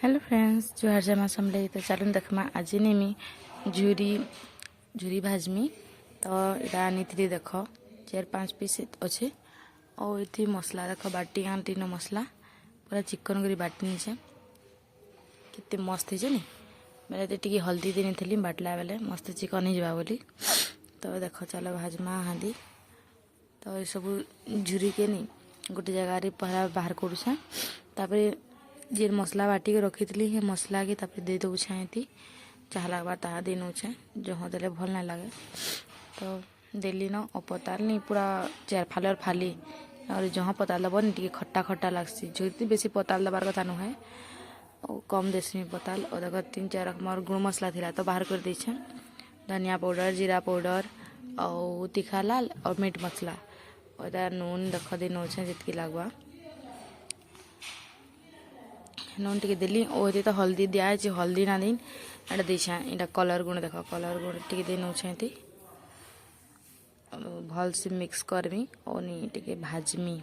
Hello friends जुहार जमा समले तो चलून देखमा आज नेमी झुरी भाजमी तो इटा आनी देख 4-5 पीस अच्छे और ये मसला देख बाटी आंटी मसला पूरा चिकन करी बाटी नीचे कितने मस्त है नी बेले तो हल्दी देनी थी बाटला बेले मस्त चिकन ही जावा बोली तो देख चलो भाजमा हादी तो ये सब झुरी के नहीं गोटे जगार पहला बाहर करूँ तापर जे मसला बाटी के रखी थी हे मसला के तापर दे दूछे ये चाह लगवा ताहा दे नौछे जहाँ देले भल ना लगे तो देली न और पताल नहीं पूरा चार फाल और फाली और जहाँ पताल दब नहीं खट्टा खट्टा लगसी जो बेसी पताल दबार कथा नुहे और कम देसी पताल और देखो 3-4 रकम और गुड़ मसला थी तो बाहर कर दीछे धनिया पाउडर जीरा पाउडर और तीखा लाल और मीट मसला और नून देख दे नौछे जितकी लगवा नून टी देली और तो हल्दी दिखाई हल्दी ना दिन एटा देछा एटा कलर गुण देख कलर गुण टी दे नौछे भल से मिक्स करमी और नहीं टी भाजमी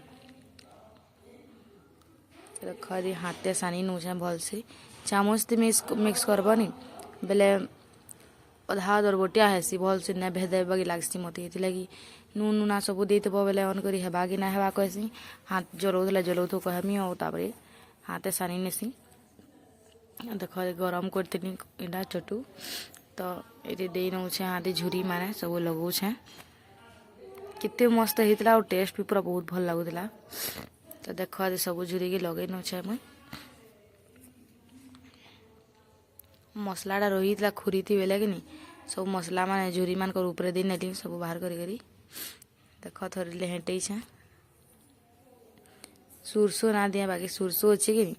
देख हाथे सानी नौछे भल से चामच से मिक्स करबनी बेले अधा दरबटिया हेसी भल से नहीं भेदे बगी लगसी मत लगी नून नूना सब दे बेले अन कर हेबा कि ना हेबा कहसी हाथ जलौथो कहमी और तापर हाथे सानी नेसी देख गरम करती इटा चटू तो ये दे नौछे हाथी झुरी माने सब लगौछे कितने मस्त होता और टेस्ट भी पूरा बहुत भल लगुला तो देख सब झुरी के लगे नौछे मुई मसलाटा रही खुरी थी बेले कि नहीं सब मसला माने झुरी मान ऊपर दे नेली सब बाहर करी देख थोड़ी हेटे सुरसो ना दिया बाकी सुरसो अच्छे कि नहीं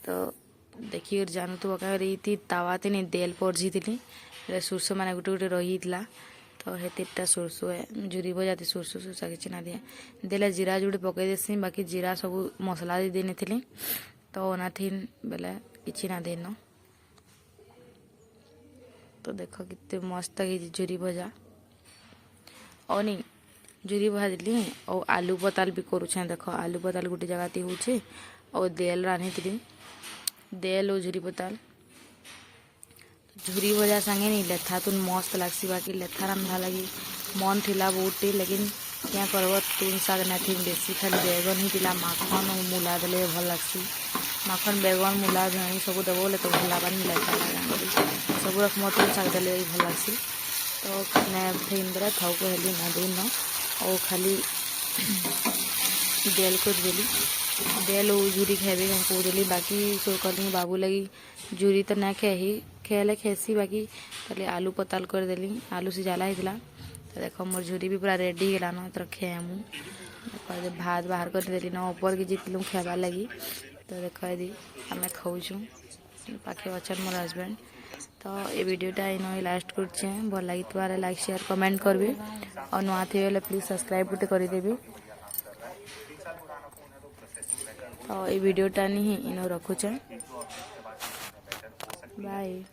तो देखिए जानू तो कहीं तावा नहीं तेल पड़जी थी सुरसो मैंने गोटे गोटे रही तो हेटा सुरसो है झुरी भजाती सुरसो सुरसा किसी ना दिया देले जीरा जोड़े पकई देसी बाकी जीरा सब मसला देनी थी तो ना थी बेले कि ना देन तो देख कितने मस्त झुरी भजा और नहीं झुरी भाजली और आलू पताल भी करुछे देख आलू पताल गोटे जगह होचे और देल रानी थी देल और झुरी पताल झुरी भजा संगे नहीं लेथा तुन मस्त लगसी बाकी लेथा रंधा लगी मन थिला बहुत लेकिन क्या करब तुन शाग ना थी बेसी खाली बैगन ही थिला माखन और मूला देले भल लगसी माखन बैगन मूला झणी सब देव बोले तो भल लगनी लेथा लगा सब रकम तुन शाग देले भल लगसी तो फिर बेले थाउ कहली ना दिन और खाली देल कर देली देल और झुरी खेबे को देली बाकी सो कहली बाबू लगी झुरी तो ना खेले खेसी बाकी खाली आलू पताल कर देली आलू से जाला होता तो देख मोर झुरी भी पूरा रेडी गला न तो खेमु भात बाहर कर देली ना ऊपर के जीतलू खेबार लगी तो देख दी आम खाऊँ पाखे अच्छा मोर हजबैंड तो ये वीडियोटा इन लास्ट करछे भल लगी लाइक शेयर कमेंट करबे और नुआ थे बेले प्लीज सब्सक्राइब गोटे करदेवी तो ये वीडियोटा नहीं इन रखुचे बाय।